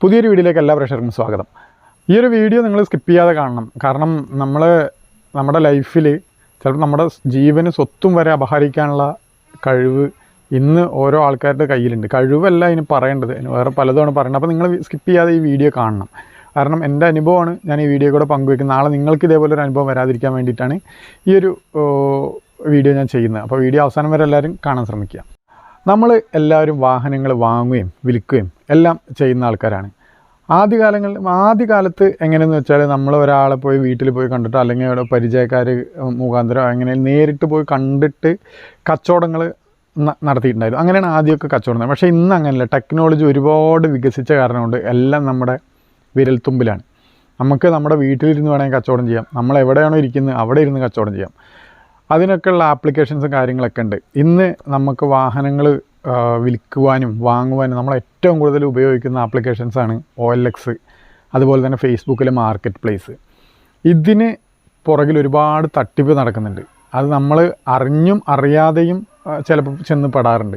പുതിയൊരു വീഡിയോയിലേക്ക് എല്ലാ പ്രേക്ഷകർക്കും സ്വാഗതം. ഈ ഒരു വീഡിയോ നിങ്ങൾ സ്കിപ്പ് ചെയ്യാതെ കാണണം. കാരണം നമ്മുടെ ലൈഫിൽ ചിലപ്പോൾ നമ്മുടെ ജീവന് സ്വത്തും വരെ അപഹരിക്കാനുള്ള കഴിവ് ഇന്ന് ഓരോ ആൾക്കാരുടെ കയ്യിലുണ്ട്. കഴിവല്ല ഇതിന് പറയേണ്ടത്, വേറെ പലതുമാണ് പറയേണ്ടത്. അപ്പോൾ നിങ്ങൾ സ്കിപ്പ് ചെയ്യാതെ ഈ വീഡിയോ കാണണം. കാരണം എൻ്റെ അനുഭവമാണ് ഞാൻ ഈ വീഡിയോ കൂടെ പങ്കുവയ്ക്കുന്നത്. നാളെ നിങ്ങൾക്ക് ഇതേപോലെ ഒരു അനുഭവം വരാതിരിക്കാൻ വേണ്ടിയിട്ടാണ് ഈ ഒരു വീഡിയോ ഞാൻ ചെയ്യുന്നത്. അപ്പോൾ വീഡിയോ അവസാനം വരെ എല്ലാവരും കാണാൻ ശ്രമിക്കുക. നമ്മൾ എല്ലാവരും വാഹനങ്ങൾ വാങ്ങുകയും വിൽക്കുകയും എല്ലാം ചെയ്യുന്ന ആൾക്കാരാണ്. ആദ്യകാലത്ത് എങ്ങനെയെന്ന് വെച്ചാൽ നമ്മൾ ഒരാളെ പോയി വീട്ടിൽ പോയി കണ്ടിട്ടോ അല്ലെങ്കിൽ അവിടെ പരിചയക്കാർ മുഖാന്തരം അങ്ങനെ നേരിട്ട് പോയി കണ്ടിട്ട് കച്ചവടങ്ങൾ നടത്തിയിട്ടുണ്ടായിരുന്നു. അങ്ങനെയാണ് ആദ്യമൊക്കെ കച്ചവടം. പക്ഷേ ഇന്ന് അങ്ങനെയല്ല. ടെക്നോളജി ഒരുപാട് വികസിച്ച കാരണം കൊണ്ട് എല്ലാം നമ്മുടെ വിരൽത്തുമ്പിലാണ്. നമുക്ക് നമ്മുടെ വീട്ടിലിരുന്ന് വേണമെങ്കിൽ കച്ചവടം ചെയ്യാം. നമ്മൾ എവിടെയാണോ ഇരിക്കുന്നത് അവിടെ ഇരുന്ന് കച്ചവടം ചെയ്യാം. അതിനൊക്കെയുള്ള ആപ്ലിക്കേഷൻസും കാര്യങ്ങളൊക്കെ ഉണ്ട്. ഇന്ന് നമുക്ക് വാഹനങ്ങൾ വിൽക്കുവാനും വാങ്ങുവാനും നമ്മൾ ഏറ്റവും കൂടുതൽ ഉപയോഗിക്കുന്ന ആപ്ലിക്കേഷൻസാണ് OLX, അതുപോലെ തന്നെ ഫേസ്ബുക്കിലെ മാർക്കറ്റ് പ്ലേസ്. ഇതിന് പുറകിൽ ഒരുപാട് തട്ടിപ്പ് നടക്കുന്നുണ്ട്. അത് നമ്മൾ അറിഞ്ഞും അറിയാതെയും ചിലപ്പോൾ ചെന്ന് പെടാറുണ്ട്.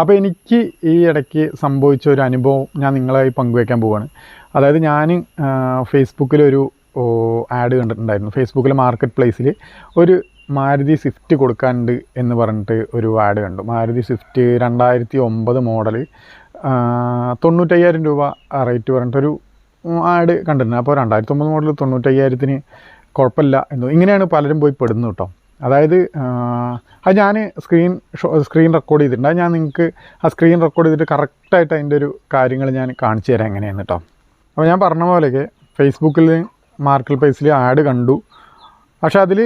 അപ്പോൾ എനിക്ക് ഈ ഇടയ്ക്ക് സംഭവിച്ച ഒരു അനുഭവം ഞാൻ നിങ്ങളായി പങ്കുവയ്ക്കാൻ പോവുകയാണ്. അതായത് ഞാൻ ഫേസ്ബുക്കിലൊരു ആഡ് കണ്ടിട്ടുണ്ടായിരുന്നു. ഫേസ്ബുക്കിലെ മാർക്കറ്റ് പ്ലേസിൽ ഒരു മാരുതി സ്വിഫ്റ്റ് കൊടുക്കാനുണ്ട് എന്ന് പറഞ്ഞിട്ട് ഒരു ആഡ് കണ്ടു. മാരുതി സ്വിഫ്റ്റ് 2009 മോഡൽ 95,000 രൂപ റേറ്റ് പറഞ്ഞിട്ടൊരു ആഡ് കണ്ടിട്ടുണ്ട്. അപ്പോൾ 2009 മോഡൽ 95,000-ന് കുഴപ്പമില്ല എന്ന് ഇങ്ങനെയാണ് പലരും പോയി പെടുന്നു കേട്ടോ. അതായത് അത് ഞാൻ സ്ക്രീൻ റെക്കോർഡ് ചെയ്തിട്ടുണ്ട്. അത് ഞാൻ നിങ്ങൾക്ക് ആ സ്ക്രീൻ റെക്കോർഡ് ചെയ്തിട്ട് കറക്റ്റായിട്ട് അതിൻ്റെ ഒരു കാര്യങ്ങൾ ഞാൻ കാണിച്ചു തരാം എങ്ങനെയാണ് കേട്ടോ. അപ്പോൾ ഞാൻ പറഞ്ഞ പോലെയൊക്കെ ഫേസ്ബുക്കിൽ മാർക്കറ്റ് പ്ലേസിൽ ആഡ് കണ്ടു. പക്ഷേ അതിൽ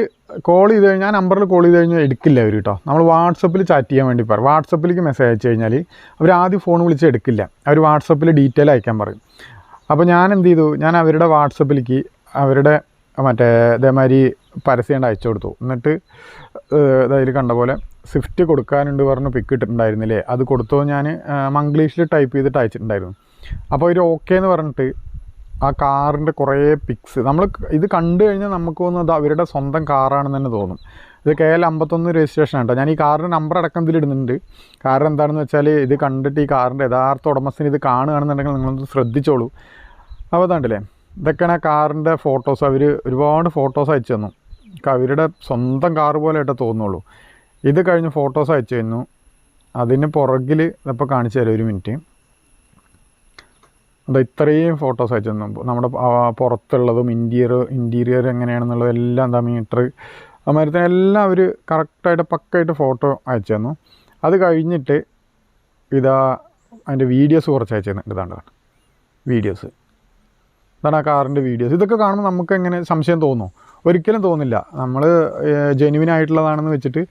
കോൾ ചെയ്ത് കഴിഞ്ഞാൽ നമ്പറിൽ കോൾ ചെയ്ത് കഴിഞ്ഞാൽ എടുക്കില്ല അവർ കേട്ടോ. നമ്മൾ വാട്സപ്പിൽ ചാറ്റ് ചെയ്യാൻ വേണ്ടി പറയും. വാട്സപ്പിലേക്ക് മെസ്സേജ് അയച്ചു കഴിഞ്ഞാൽ അവർ ആദ്യം ഫോൺ വിളിച്ച് എടുക്കില്ല. അവർ വാട്സപ്പിൽ ഡീറ്റെയിൽ അയക്കാൻ പറയും. അപ്പോൾ ഞാൻ എന്ത് ചെയ്തു, ഞാൻ അവരുടെ വാട്സപ്പിലേക്ക് അവരുടെ ഇതേമാതിരി പരസ്യം അയച്ചു കൊടുത്തു. എന്നിട്ട് അതിൽ കണ്ട പോലെ സ്വിഫ്റ്റ് കൊടുക്കാനുണ്ട് പറഞ്ഞ് പിക്ക് ഇട്ടിട്ടുണ്ടായിരുന്നില്ലേ, അത് കൊടുത്തോ ഞാൻ മംഗ്ലീഷിൽ ടൈപ്പ് ചെയ്തിട്ട് അയച്ചിട്ടുണ്ടായിരുന്നു. അപ്പോൾ അവർ ഓക്കെ എന്ന് പറഞ്ഞിട്ട് ആ കാറിൻ്റെ കുറേ പിക്സ് നമ്മൾ ഇത് കണ്ടു കഴിഞ്ഞാൽ നമുക്ക് തോന്നുന്നത് അവരുടെ സ്വന്തം കാറാണെന്ന് തന്നെ തോന്നും. ഇത് KL 51 രജിസ്ട്രേഷൻ കേട്ടോ. ഞാൻ ഈ കാറിൻ്റെ നമ്പർ അടക്കം ഇതിലിടുന്നുണ്ട്. കാരണം എന്താണെന്ന് വെച്ചാൽ ഇത് കണ്ടിട്ട് ഈ കാറിൻ്റെ യഥാർത്ഥ ഉടമസ്ഥന് ഇത് കാണുകയാണെന്നുണ്ടെങ്കിൽ നിങ്ങളൊന്ന് ശ്രദ്ധിച്ചോളൂ. അപ്പോൾ അതാണ്ടല്ലേ, ഇതൊക്കെയാണ് ആ കാറിൻ്റെ ഫോട്ടോസ്. അവർ ഒരുപാട് ഫോട്ടോസ് അയച്ചു തന്നു. അവരുടെ സ്വന്തം കാറ് പോലെ ആയിട്ടേ തോന്നുള്ളൂ. ഇത് കഴിഞ്ഞ് ഫോട്ടോസ് അയച്ചു തന്നു. അതിന് പുറകിൽ ഇതിപ്പോൾ കാണിച്ചു തരാം, ഒരു മിനിറ്റ്. അത് ഇത്രയും ഫോട്ടോസ് അയച്ചു തന്നു. നമ്മുടെ പുറത്തുള്ളതും ഇൻറ്റീരിയർ എങ്ങനെയാണെന്നുള്ളത് എല്ലാം എന്താ മീറ്റർ അമാരത്തിന് എല്ലാം അവർ കറക്റ്റായിട്ട് പക്കായിട്ട് ഫോട്ടോ അയച്ചു തന്നു. അത് കഴിഞ്ഞിട്ട് ഇതാ അതിൻ്റെ വീഡിയോസ് കുറച്ച് അയച്ചു തന്നിട്ട് ഇതാണ് വീഡിയോസ്. ഇതാണ് ആ കാറിൻ്റെ വീഡിയോസ്. ഇതൊക്കെ കാണുമ്പോൾ നമുക്ക് എങ്ങനെ സംശയം തോന്നുമോ? ഒരിക്കലും തോന്നില്ല. നമ്മൾ ജെന്യുവിൻ ആയിട്ടുള്ളതാണെന്ന് വെച്ചിട്ട്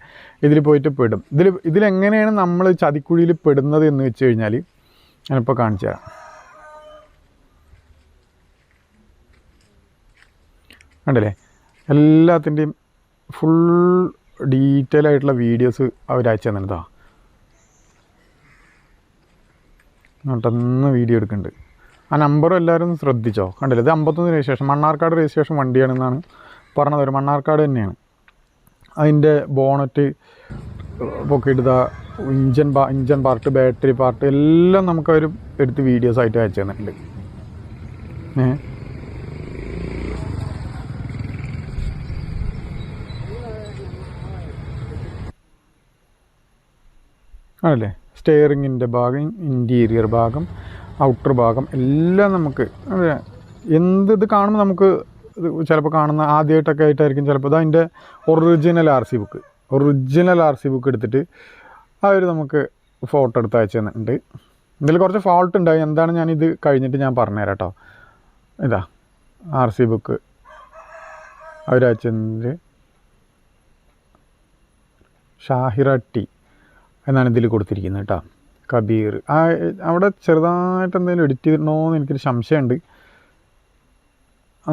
ഇതിൽ പോയിട്ട് പെടും. ഇതിലെങ്ങനെയാണ് നമ്മൾ ചതിക്കുഴിയിൽ പെടുന്നത് എന്ന് വെച്ച് കഴിഞ്ഞാൽ ഞാനിപ്പോൾ കാണിച്ചു തരാം. കണ്ടില്ലേ, എല്ലാത്തിൻ്റെയും ഫുൾ ഡീറ്റെയിൽ ആയിട്ടുള്ള വീഡിയോസ് അവർ അയച്ചു തന്നിട്ടാ. എന്നിട്ടൊന്ന് വീഡിയോ എടുക്കുന്നുണ്ട്. ആ നമ്പറും എല്ലാവരും ശ്രദ്ധിച്ചോ. കണ്ടില്ലേ, ഇത് 51 രജിസ്ട്രേഷൻ, മണ്ണാർക്കാട് രജിസ്ട്രേഷൻ വണ്ടിയാണെന്നാണ് പറഞ്ഞത്. ഒരു മണ്ണാർക്കാട് തന്നെയാണ്. അതിൻ്റെ ബോണറ്റ് പൊക്കിയിട്ട ഇഞ്ചൻ പാർട്ട്, ബാറ്ററി പാർട്ട് എല്ലാം നമുക്കവർ എടുത്ത് വീഡിയോസ് ആയിട്ട് അയച്ചു തന്നിട്ടുണ്ട്. ആണല്ലേ, സ്റ്റെയറിങ്ങിൻ്റെ ഭാഗം, ഇൻറ്റീരിയർ ഭാഗം, ഔട്ടർ ഭാഗം എല്ലാം നമുക്ക് ഇത് കാണുമ്പോൾ നമുക്ക് ചിലപ്പോൾ കാണുന്ന ആദ്യമായിട്ടൊക്കെ ആയിട്ടായിരിക്കും ചിലപ്പോൾ അതിൻ്റെ ഒറിജിനൽ RC ബുക്ക് എടുത്തിട്ട് അവർ നമുക്ക് ഫോട്ടോ എടുത്ത് അയച്ചു തന്നിട്ടുണ്ട്. ഇതിൽ കുറച്ച് ഫോൾട്ട് ഉണ്ടായി. എന്താണ് ഞാനിത് കഴിഞ്ഞിട്ട് ഞാൻ പറഞ്ഞുതരാം കേട്ടോ. ഇതാ RC ബുക്ക് അവർ അയച്ചു തന്നത്. ഷാഹിറ T എന്നാണ് ഇതിൽ കൊടുത്തിരിക്കുന്നത് കേട്ടോ. കബീർ അവിടെ ചെറുതായിട്ട് എന്തെങ്കിലും എഡിറ്റ് ചെയ്തിട്ടുണ്ടോ എന്ന് എനിക്കൊരു സംശയമുണ്ട്.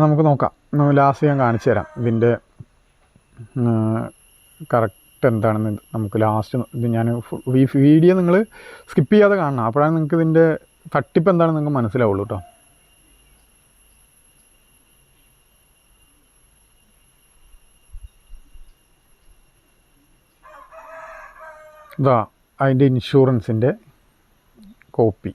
നമുക്ക് നോക്കാം. ലാസ്റ്റ് ഞാൻ കാണിച്ചു തരാം ഇതിൻ്റെ കറക്റ്റ് എന്താണെന്ന്. നമുക്ക് ലാസ്റ്റ് ഇത് ഞാൻ ഈ വീഡിയോ നിങ്ങൾ സ്കിപ്പ് ചെയ്യാതെ കാണണം. അപ്പോഴാണ് നിങ്ങൾക്ക് ഇതിൻ്റെ തട്ടിപ്പ് എന്താണെന്ന് നിങ്ങൾക്ക് മനസ്സിലാവുള്ളൂ കേട്ടോ. ഇതാ അതിൻ്റെ ഇൻഷുറൻസിൻ്റെ കോപ്പി.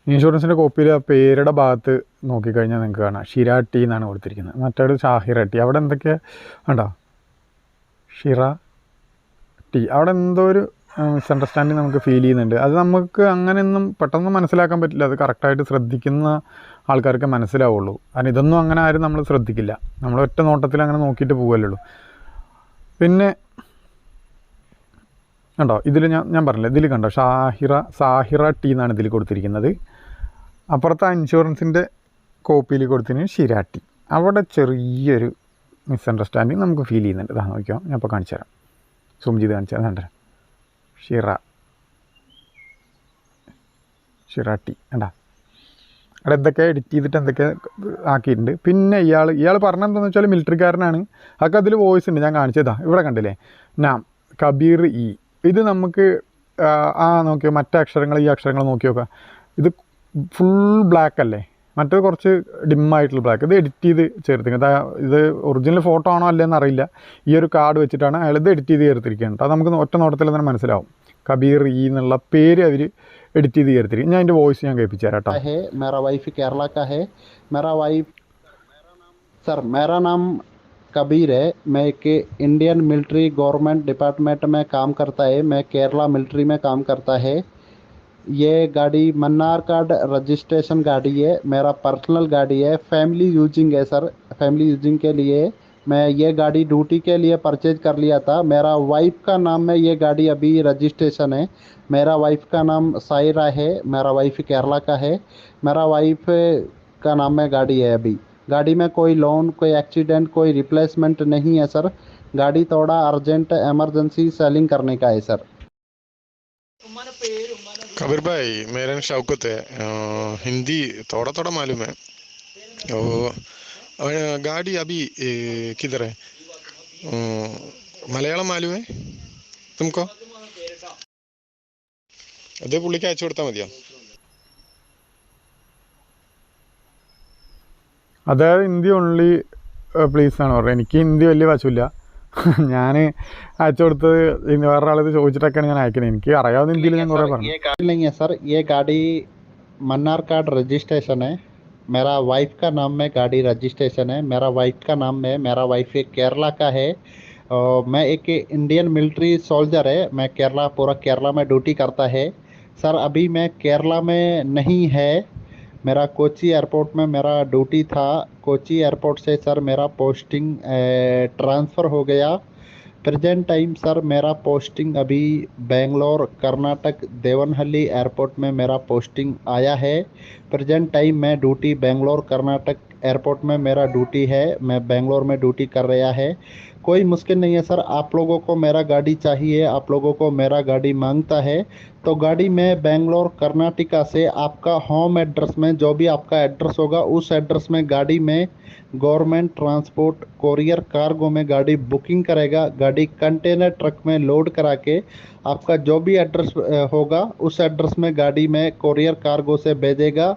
ഇൻഷുറൻസിൻ്റെ കോപ്പിയിൽ ആ പേരുടെ ഭാഗത്ത് നോക്കിക്കഴിഞ്ഞാൽ നിങ്ങൾക്ക് കാണാം ഷിര ടി എന്നാണ് കൊടുത്തിരിക്കുന്നത്, മറ്റേത് ഷാഹിറ ടി. അവിടെ എന്തൊക്കെയാണ് ഉണ്ടോ, ഷിറ ടി. അവിടെ എന്തോ ഒരു മിസ്അണ്ടർസ്റ്റാൻഡിങ് നമുക്ക് ഫീൽ ചെയ്യുന്നുണ്ട്. അത് നമുക്ക് അങ്ങനെയൊന്നും പെട്ടെന്ന് മനസ്സിലാക്കാൻ പറ്റില്ല. അത് കറക്റ്റായിട്ട് ശ്രദ്ധിക്കുന്ന ആൾക്കാർക്ക് മനസ്സിലാവുള്ളൂ. കാരണം ഇതൊന്നും അങ്ങനെ ആരും നമ്മൾ ശ്രദ്ധിക്കില്ല. നമ്മൾ ഒറ്റ നോട്ടത്തിൽ അങ്ങനെ നോക്കിയിട്ട് പോകല്ലേ. പിന്നെ കണ്ടോ ഇതിൽ ഞാൻ പറഞ്ഞില്ല, ഇതിൽ കണ്ടോ സാഹിറ ടി എന്നാണ് ഇതിൽ കൊടുത്തിരിക്കുന്നത്. അപ്പുറത്തെ ഇൻഷുറൻസിൻ്റെ കോപ്പിയിൽ കൊടുത്തിരിക്കുന്നത് ഷിര ടി. അവിടെ ചെറിയൊരു മിസ്അണ്ടർസ്റ്റാൻഡിങ് നമുക്ക് ഫീൽ ചെയ്യുന്നുണ്ട്. ഇതാ നോക്കിയോ, ഞാൻ ഇപ്പോൾ കാണിച്ചു തരാം, സൂം ചെയ്ത് കാണിച്ചു തരാം. കണ്ടോ ഷിര ടി കണ്ടാ. അവിടെ എന്തൊക്കെ എഡിറ്റ് ചെയ്തിട്ട് എന്തൊക്കെ ആക്കിയിട്ടുണ്ട്. പിന്നെ ഇയാൾ പറഞ്ഞതെന്താണെന്ന് വെച്ചാൽ മിലിറ്ററിക്കാരനാണ്. അതൊക്കെ അതിൽ വോയിസ് ഉണ്ട്, ഞാൻ കാണിച്ചതാ. ഇവിടെ കണ്ടില്ലേ, നാം കബീർ ഇ. ഇത് നമുക്ക് നോക്കിയോ, മറ്റേ അക്ഷരങ്ങൾ ഈ അക്ഷരങ്ങൾ നോക്കി നോക്കാം. ഇത് ഫുൾ ബ്ലാക്ക് അല്ലേ, മറ്റേത് കുറച്ച് ഡിമ്മായിട്ടുള്ള ബ്ലാക്ക്. ഇത് എഡിറ്റ് ചെയ്ത് ചേർത്തിരിക്കുന്നത്. ഇത് ഒറിജിനൽ ഫോട്ടോ ആണോ അല്ലേന്ന് അറിയില്ല. ഈ ഒരു കാർഡ് വെച്ചിട്ടാണ് അയാൾ ഇത് എഡിറ്റ് ചെയ്ത് ചേർത്തിരിക്കുന്നത്. അത് നമുക്ക് ഒറ്റ നോട്ടത്തിൽ തന്നെ മനസ്സിലാവും. കബീർ ഇ എന്നുള്ള പേര് അവർ എഡിറ്റ് ചെയ്ത് ചേർത്തിരിക്കും. ഞാൻ അതിൻ്റെ വോയിസ് ഞാൻ കേൾപ്പിച്ചു തരാം കേട്ടോ. मेरा वाइफ केरला का है। मेरा वाइफ सर मेरा नाम कबीर है। मैं एक इंडियन मिलिट्री गवर्नमेंट डिपार्टमेंट में काम करता है। मैं केरला मिलिट्री में काम करता है। ये गाड़ी मन्नार कार्ड रजिस्ट्रेशन गाड़ी है, मेरा पर्सनल गाड़ी है, फैमिली यूजिंग है सर। फैमिली यूजिंग के लिए मैं ये गाड़ी ड्यूटी के लिए परचेज कर लिया था। मेरा वाइफ का नाम में ये गाड़ी अभी रजिस्ट्रेशन है। मेरा वाइफ का नाम सायरा है। मेरा वाइफ केरला का है। मेरा वाइफ का नाम में गाड़ी है। अभी गाड़ी में कोई लोन, कोई एक्सीडेंट, कोई रिप्लेसमेंट नहीं है सर। गाड़ी थोड़ा अर्जेंट एमरजेंसी सेलिंग करने का है सर। कबीर भाई, मेरा नाम शौकत है। हिंदी थोड़ा थोड़ा मालूम है। गाड़ी अभी किधर है? मलयालम मालूम है तुमको? അതേ പുള്ളിക്ക് അയച്ചു കൊടുത്താൽ മതിയോ? അതായത് ഹിന്ദി ഓൺലി പ്ലീസ് ആണ് പറഞ്ഞത്. എനിക്ക് ഹിന്ദി വലിയ വശമില്ല. ഞാൻ അയച്ചു കൊടുത്തത് വേറൊരാളിത് ചോദിച്ചിട്ടൊക്കെയാണ് ഞാൻ അയക്കുന്നത്. എനിക്ക് അറിയാവുന്ന ഹിന്ദിയിൽ ഞാൻ കുറേ പറഞ്ഞു. नहीं है सर, ये गाड़ी मन्नार कार्ड रजिस्ट्रेशन है। मेरा वाइफ का नाम में गाड़ी रजिस्ट्रेशन है। मेरा वाइफ का नाम है। मेरा वाइफ केरला का है। मैं एक इंडियन मिलिट्री सोल्जर है। मैं केरला, पूरा केरला में ड्यूटी करता है सर। अभी मैं केरला में नहीं है, मेरा कोची एयरपोर्ट में मेरा ड्यूटी था। कोची एयरपोर्ट से सर मेरा पोस्टिंग ट्रांसफ़र हो गया। प्रेजेंट टाइम सर मेरा पोस्टिंग अभी बेंगलोर कर्नाटक देवनहल्ली एयरपोर्ट में मेरा पोस्टिंग आया है। प्रेजेंट टाइम मैं ड्यूटी बेंगलोर कर्नाटक एयरपोर्ट में मेरा ड्यूटी है। मैं बेंगलोर में ड्यूटी कर रहा है। कोई मुश्किल नहीं है सर। आप लोगों को मेरा गाड़ी चाहिए, आप लोगों को मेरा गाड़ी मांगता है तो गाड़ी में बेंगलोर कर्नाटका से आपका होम एड्रेस में, जो भी आपका एड्रेस होगा उस एड्रेस में गाड़ी में गवर्नमेंट ट्रांसपोर्ट कोरियर कार्गो में गाड़ी बुकिंग करेगा। गाड़ी कंटेनर ट्रक में लोड करा के आपका जो भी एड्रेस होगा उस एड्रेस में गाड़ी में कोरियर कार्गो से भेजेगा।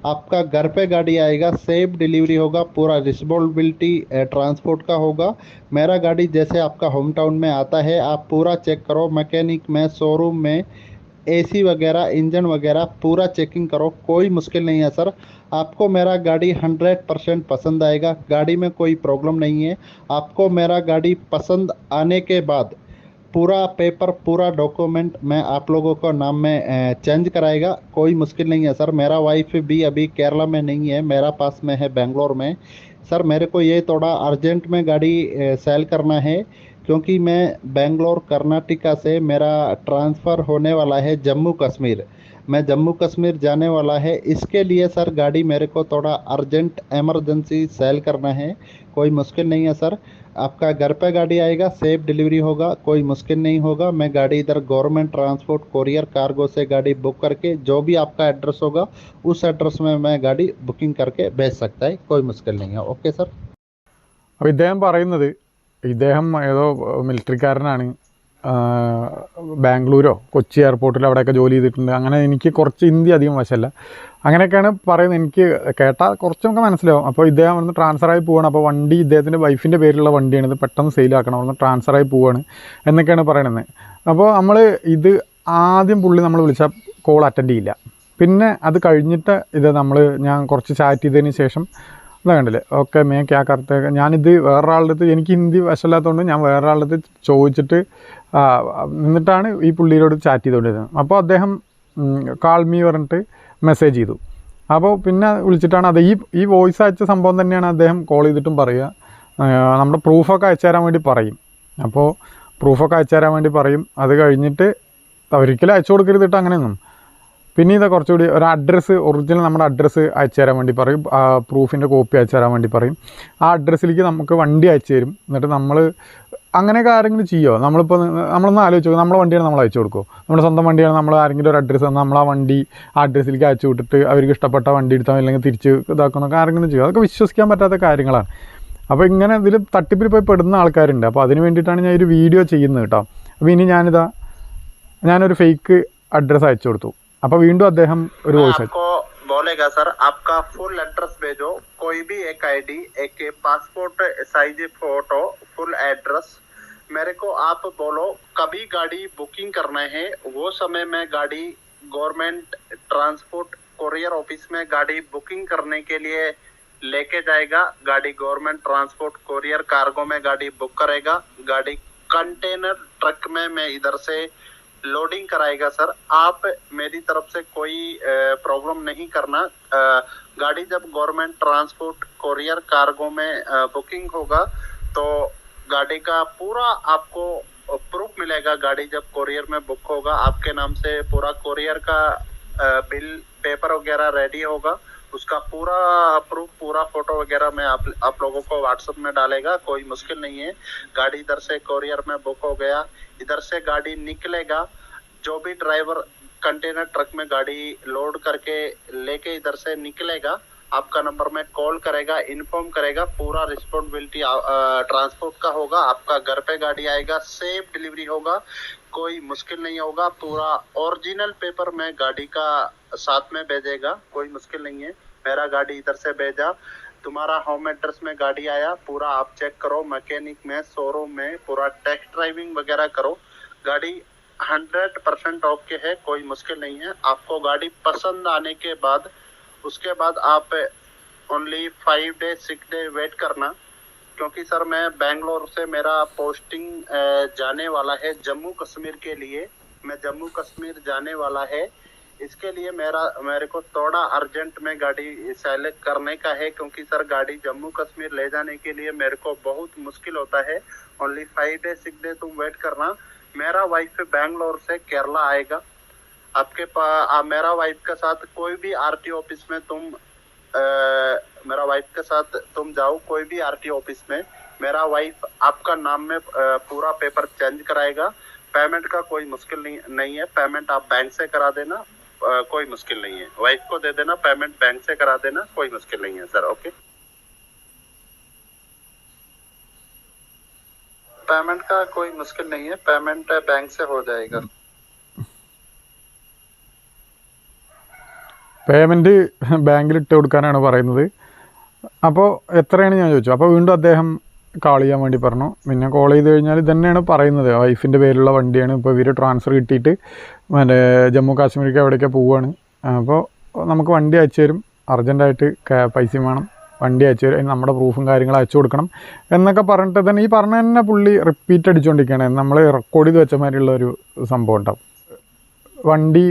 आपका घर पे गाड़ी आएगा, सेफ डिलीवरी होगा, पूरा रिस्पॉन्सिबिलिटी ट्रांसपोर्ट का होगा। मेरा गाड़ी जैसे आपका होम टाउन में आता है, आप पूरा चेक करो, मैकेनिक में, शोरूम में, एसी वगैरह, इंजन वगैरह पूरा चेकिंग करो। कोई मुश्किल नहीं है सर। आपको मेरा गाड़ी 100% पसंद आएगा। गाड़ी में कोई प्रॉब्लम नहीं है। आपको मेरा गाड़ी पसंद आने के बाद पूरा पेपर, पूरा डॉक्यूमेंट मैं आप लोगों को नाम में चेंज कराएगा। कोई मुश्किल नहीं है सर। मेरा वाइफ भी अभी केरला में नहीं है, मेरा पास में है बेंगलोर में। सर मेरे को ये थोड़ा अर्जेंट में गाड़ी सेल करना है, क्योंकि मैं बेंगलोर कर्नाटका से मेरा ट्रांसफ़र होने वाला है जम्मू कश्मीर। मैं जम्मू कश्मीर जाने वाला है। इसके लिए सर गाड़ी मेरे को थोड़ा अर्जेंट एमरजेंसी सेल करना है। कोई मुश्किल नहीं है सर। आपका घर पे गाड़ी आएगा, सेफ डिलीवरी होगा, कोई मुश्किल नहीं होगा। मैं गाड़ी इधर गवर्नमेंट ट्रांसपोर्ट कोरियर कार्गो से गाड़ी बुक करके जो भी आपका एड्रेस होगा उस एड्रेस में मैं गाड़ी बुकिंग करके भेज सकता है। कोई मुश्किल नहीं है। Okay sir. അപ്പോൾ ഇദ്ദേഹം പറയുന്നത്, ഇദ്ദേഹം ഏതോ മിലിറ്ററിക്കാരനാണ്, ബാംഗ്ലൂരോ കൊച്ചി എയർപോർട്ടിൽ അവിടെയൊക്കെ ജോലി ചെയ്തിട്ടുണ്ട്. അങ്ങനെ എനിക്ക് കുറച്ച് ഹിന്ദി അധികം വശമല്ല, അങ്ങനെയൊക്കെയാണ് പറയുന്നത്. എനിക്ക് കേട്ടാൽ കുറച്ചൊക്കെ മനസ്സിലാവും. അപ്പോൾ ഇദ്ദേഹം അവിടുന്ന് ട്രാൻസ്ഫറായി പോവുകയാണ്. അപ്പോൾ വണ്ടി ഇദ്ദേഹത്തിൻ്റെ വൈഫിൻ്റെ പേരിലുള്ള വണ്ടിയാണ്, ഇത് പെട്ടെന്ന് സെയിലാക്കണം, അവിടുന്ന് ട്രാൻസ്ഫറായി പോവുകയാണ് എന്നൊക്കെയാണ് പറയണത്. അപ്പോൾ നമ്മൾ ഇത് ആദ്യം പുള്ളി നമ്മൾ വിളിച്ചാൽ കോൾ അറ്റൻഡ് ചെയ്യില്ല. പിന്നെ അത് കഴിഞ്ഞിട്ട് ഇത് ഞാൻ കുറച്ച് ചാറ്റ് ചെയ്തതിന് ശേഷം ഇതാ കണ്ടില്ലേ, ഓക്കെ മേ ക്യാ കർത്തേ, ഞാനിത് വേറൊരാളുടെ അടുത്ത്, എനിക്ക് ഹിന്ദി വശമില്ലാത്തതുകൊണ്ട് ഞാൻ വേറൊരാളുടെ അടുത്ത് ചോദിച്ചിട്ട് എന്നിട്ടാണ് ഈ പുള്ളിയോട് ചാറ്റ് ചെയ്തുകൊണ്ടിരുന്നത്. അപ്പോൾ അദ്ദേഹം കാൾ മീ പറഞ്ഞിട്ട് മെസ്സേജ് ചെയ്തു. അപ്പോൾ പിന്നെ വിളിച്ചിട്ടാണ് അത് ഈ വോയിസ് അയച്ച സംഭവം തന്നെയാണ് അദ്ദേഹം കോൾ ചെയ്തിട്ടും പറയുക. നമ്മുടെ പ്രൂഫൊക്കെ അയച്ചു തരാൻ വേണ്ടി പറയും. അപ്പോൾ പ്രൂഫൊക്കെ അയച്ചു തരാൻ വേണ്ടി പറയും. അത് കഴിഞ്ഞിട്ട് ഒരിക്കലും അയച്ചു കൊടുക്കരുതിട്ട് അങ്ങനെയൊന്നും. പിന്നെ ഇതാ കുറച്ചുകൂടി ഒരു അഡ്രസ്സ്, ഒറിജിനൽ നമ്മുടെ അഡ്രസ്സ് അയച്ചു തരാൻ വേണ്ടി പറയും. പ്രൂഫിൻ്റെ കോപ്പി അയച്ചു തരാൻ വേണ്ടി പറയും. ആ അഡ്രസ്സിലേക്ക് നമുക്ക് വണ്ടി അയച്ചു തരും. എന്നിട്ട് നമ്മൾ അങ്ങനെയൊക്കെ ആരെങ്കിലും ചെയ്യുമോ? നമ്മളൊന്ന് ആലോചിച്ച് നോക്കും. നമ്മുടെ വണ്ടിയാണ് നമ്മൾ അയച്ചു കൊടുക്കുമോ? നമ്മുടെ സ്വന്തം വണ്ടിയാണ്, നമ്മൾ ആരെങ്കിലും ഒരു അഡ്രസ്സ് തന്നാൽ നമ്മൾ ആ വണ്ടി ആ അഡ്രസ്സിലേക്ക് അയച്ചു വിട്ടിട്ട് അവർക്ക് ഇഷ്ടപ്പെട്ട വണ്ടി എടുത്താൽ അല്ലെങ്കിൽ തിരിച്ച് ഇതാക്കുന്നൊക്കെ ആരെങ്കിലും ചെയ്യും? അതൊക്കെ വിശ്വസിക്കാൻ പറ്റാത്ത കാര്യങ്ങളാണ്. അപ്പോൾ ഇങ്ങനെ ഇതിൽ തട്ടിപ്പിൽ പോയി പെടുന്ന ആൾക്കാരുണ്ട്. അപ്പോൾ അതിന് വേണ്ടിയിട്ടാണ് ഞാൻ ഒരു വീഡിയോ ചെയ്യുന്നത് കേട്ടോ. അപ്പോൾ ഇനി ഞാനൊരു ഫേക്ക് അഡ്രസ്സ് അയച്ചു കൊടുത്തു. അപ്പോൾ വീണ്ടും അദ്ദേഹം ഒരു വോയിസ് അയച്ചു. बोलेगा सर आपका फुल एड्रेस भेजो, कोई भी एक आईडी, एक passport size photo, full address मेरे को आप बोलो. कभी गाड़ी बुकिंग करना है वो समय में गाड़ी गवर्नमेंट ट्रांसपोर्ट कोरियर ऑफिस में गाड़ी बुकिंग करने के लिए लेके जाएगा. गाड़ी गवर्नमेंट ट्रांसपोर्ट कोरियर कार्गो में गाड़ी बुक करेगा. गाड़ी कंटेनर ट्रक में मैं इधर से लोडिंग कराएगा सर. आप मेरी तरफ से कोई प्रॉब्लम नहीं करना. गाड़ी जब गवर्नमेंट ट्रांसपोर्ट कोरियर कार्गो में बुकिंग होगा तो गाड़ी का पूरा आपको प्रूफ मिलेगा. गाड़ी जब कोरियर में बुक होगा आपके नाम से पूरा कोरियर का बिल पेपर वगैरह रेडी होगा. उसका पूरा प्रूफ, पूरा फोटो वगैरह में आप लोगों को व्हाट्सएप में डालेगा. कोई मुश्किल नहीं है. गाड़ी इधर से कोरियर में बुक हो गया, इधर से गाड़ी निकलेगा. जो भी ड्राइवर कंटेनर ट्रक में गाड़ी लोड करके लेके इधर से निकलेगा आपका नंबर में कॉल करेगा, इन्फॉर्म करेगा. पूरा रिस्पॉन्सिबिलिटी ट्रांसपोर्ट का होगा. आपका घर पे गाड़ी आएगा, सेफ डिलीवरी होगा, कोई मुश्किल नहीं होगा. पूरा ओरिजिनल पेपर में गाड़ी का साथ में भेजेगा, कोई मुश्किल नहीं है. मेरा गाड़ी इधर से भेजा, तुम्हारा होम एड्रेस में गाड़ी आया, पूरा आप चेक करो. मैकेनिक में, शोरूम में पूरा टेस्ट ड्राइविंग वगैरह करो. गाड़ी 100% ओके है, कोई मुश्किल नहीं है. आपको गाड़ी पसंद आने के बाद उसके बाद आप ओनली 5 डे 6 डे वेट करना. क्योंकि सर मैं बेंगलोर से मेरा पोस्टिंग जाने वाला है जम्मू कश्मीर के लिए. मैं जम्मू कश्मीर जाने वाला है. इसके लिए मेरे को थोड़ा अर्जेंट में गाड़ी सेलेक्ट करने का है. क्योंकि सर गाड़ी जम्मू कश्मीर ले जाने के लिए मेरे को बहुत मुश्किल होता है. ओनली 5 डे 6 डे तुम वेट करना. मेरा वाइफ बेंगलोर से केरला आएगा. आपके मेरा वाइफ के साथ कोई भी आरटीओ ऑफिस में मेरा वाइफ के साथ तुम जाओ कोई भी आरटीओ ऑफिस में. मेरा वाइफ आपका नाम में पूरा पेपर चेंज कराएगा. पेमेंट का कोई मुश्किल नहीं है. पेमेंट आप बैंक से करा देना, कोई मुश्किल नहीं है. वाइफ को दे देना, पेमेंट बैंक से करा देना, कोई मुश्किल नहीं है सर. ओके, पेमेंट का कोई मुश्किल नहीं है. पेमेंट बैंक से हो जाएगा. പേയ്മെൻറ്റ് ബാങ്കിൽ ഇട്ട് കൊടുക്കാനാണ് പറയുന്നത്. അപ്പോൾ എത്രയാണ് ഞാൻ ചോദിച്ചു. അപ്പോൾ വീണ്ടും അദ്ദേഹം കാൾ ചെയ്യാൻ വേണ്ടി പറഞ്ഞു. പിന്നെ കോൾ ചെയ്ത് കഴിഞ്ഞാൽ ഇതന്നെയാണ് പറയുന്നത്, വൈഫിൻ്റെ പേരിലുള്ള വണ്ടിയാണ്. ഇപ്പോൾ ഇവർ ട്രാൻസ്ഫർ കിട്ടിയിട്ട് ജമ്മു കാശ്മീർക്ക് എവിടേക്കാണ് പോവുകയാണ്. അപ്പോൾ നമുക്ക് വണ്ടി അയച്ചു തരും, അർജൻറ്റായിട്ട് പൈസയും വേണം, വണ്ടി അയച്ചു തരും, അതിന് നമ്മുടെ പ്രൂഫും കാര്യങ്ങളും അയച്ചു കൊടുക്കണം എന്നൊക്കെ പറഞ്ഞിട്ട് തന്നെ ഈ പറഞ്ഞ തന്നെ പുള്ളി റിപ്പീറ്റ് അടിച്ചുകൊണ്ടിരിക്കുകയാണ്. നമ്മൾ റെക്കോർഡ് ചെയ്ത് വെച്ച മാതിരിയുള്ള ഒരു സംഭവം ഉണ്ടാവും. വണ്ടി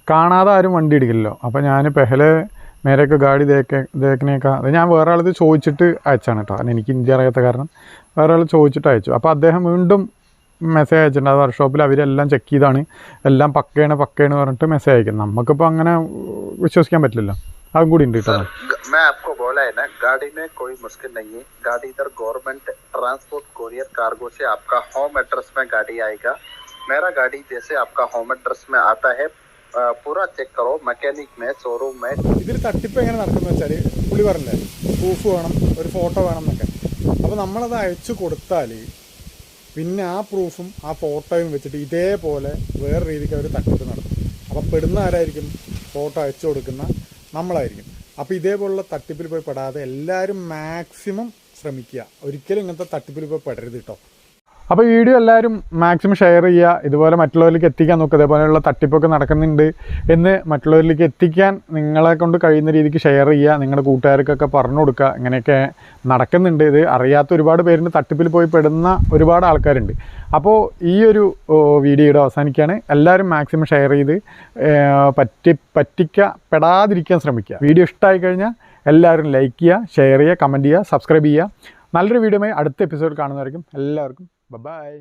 കാണാതെ ആരും വണ്ടി എടുക്കില്ലല്ലോ. അപ്പോൾ ഞാൻ പെഹലെ മേരൊക്കെ ഗാഡി ദേക്കനേക്ക അത് ഞാൻ വേറെ ആളത് ചോദിച്ചിട്ട് അയച്ചാണ് കേട്ടോ. കാരണം എനിക്ക് ഹിന്ദി അറിയാത്ത കാരണം വേറെ ആൾ ചോദിച്ചിട്ട് അയച്ചു. അപ്പോൾ അദ്ദേഹം വീണ്ടും മെസ്സേജ് അയച്ചിട്ടുണ്ട്. അത് വർക്ക്ഷോപ്പിൽ അവരെല്ലാം ചെക്ക് ചെയ്താണ്, എല്ലാം പക്കയാണ് പറഞ്ഞിട്ട് മെസ്സേജ് അയക്കും. നമുക്കിപ്പോൾ അങ്ങനെ വിശ്വസിക്കാൻ പറ്റില്ലല്ലോ. അതും കൂടി ഉണ്ട് കേട്ടോ. मैं आपको बोला है ना, गाड़ी में कोई मुश्किल नहीं है. गाड़ी इधर गवर्नमेंट ट्रांसपोर्ट कोरियर कार्गो से आपका होम एड्रेस में गाड़ी आएगा. मेरा गाड़ी जैसे आपका होम एड्रेस में आता है पूरा चेक करो. मैकेनिक में, शोरूम में. ഇതിൽ തട്ടിപ്പ് എങ്ങനെ നടക്കുന്നത് വെച്ചാൽ പുള്ളി പറഞ്ഞില്ലേ പ്രൂഫ് വേണം, ഒരു ഫോട്ടോ വേണം എന്നൊക്കെ. അപ്പോൾ നമ്മളത് അയച്ചു കൊടുത്താൽ പിന്നെ ആ പ്രൂഫും ആ ഫോട്ടോയും വെച്ചിട്ട് ഇതേപോലെ വേറെ രീതിക്ക് അവർ തട്ടിപ്പ് നടത്തും. അപ്പം പെടുന്ന ആരായിരിക്കും? ഫോട്ടോ അയച്ചു കൊടുക്കുന്ന നമ്മളായിരിക്കും. അപ്പോൾ ഇതേപോലുള്ള തട്ടിപ്പിൽ പോയി പെടാതെ എല്ലാവരും മാക്സിമം ശ്രമിക്കുക. ഒരിക്കലും ഇങ്ങനത്തെ തട്ടിപ്പിൽ പോയി പെടരുത് കേട്ടോ. അപ്പോൾ വീഡിയോ എല്ലാവരും മാക്സിമം ഷെയർ ചെയ്യുക, ഇതുപോലെ മറ്റുള്ളവരിലേക്ക് എത്തിക്കാൻ നോക്കുക. ഇതേപോലെയുള്ള തട്ടിപ്പൊക്കെ നടക്കുന്നുണ്ട് എന്ന് മറ്റുള്ളവരിലേക്ക് എത്തിക്കാൻ നിങ്ങളെ കൊണ്ട് കഴിയുന്ന രീതിക്ക് ഷെയർ ചെയ്യുക. നിങ്ങളുടെ കൂട്ടുകാർക്കൊക്കെ പറഞ്ഞു കൊടുക്കുക, ഇങ്ങനെയൊക്കെ നടക്കുന്നുണ്ട്, ഇത് അറിയാത്ത ഒരുപാട് പേരുണ്ട്, തട്ടിപ്പിൽ പോയി പെടുന്ന ഒരുപാട് ആൾക്കാരുണ്ട്. അപ്പോൾ ഈ ഒരു വീഡിയോയുടെ അവസാനിക്കുകയാണ്. എല്ലാവരും മാക്സിമം ഷെയർ ചെയ്ത് പറ്റിക്കപ്പെടാതിരിക്കാൻ ശ്രമിക്കുക. വീഡിയോ ഇഷ്ടമായി കഴിഞ്ഞാൽ എല്ലാവരും ലൈക്ക് ചെയ്യുക, ഷെയർ ചെയ്യുക, കമൻറ്റ് ചെയ്യുക, സബ്സ്ക്രൈബ് ചെയ്യുക. നല്ലൊരു വീഡിയോയുമായി അടുത്ത എപ്പിസോഡ് കാണുന്നതായിരിക്കും. എല്ലാവർക്കും ബൈ.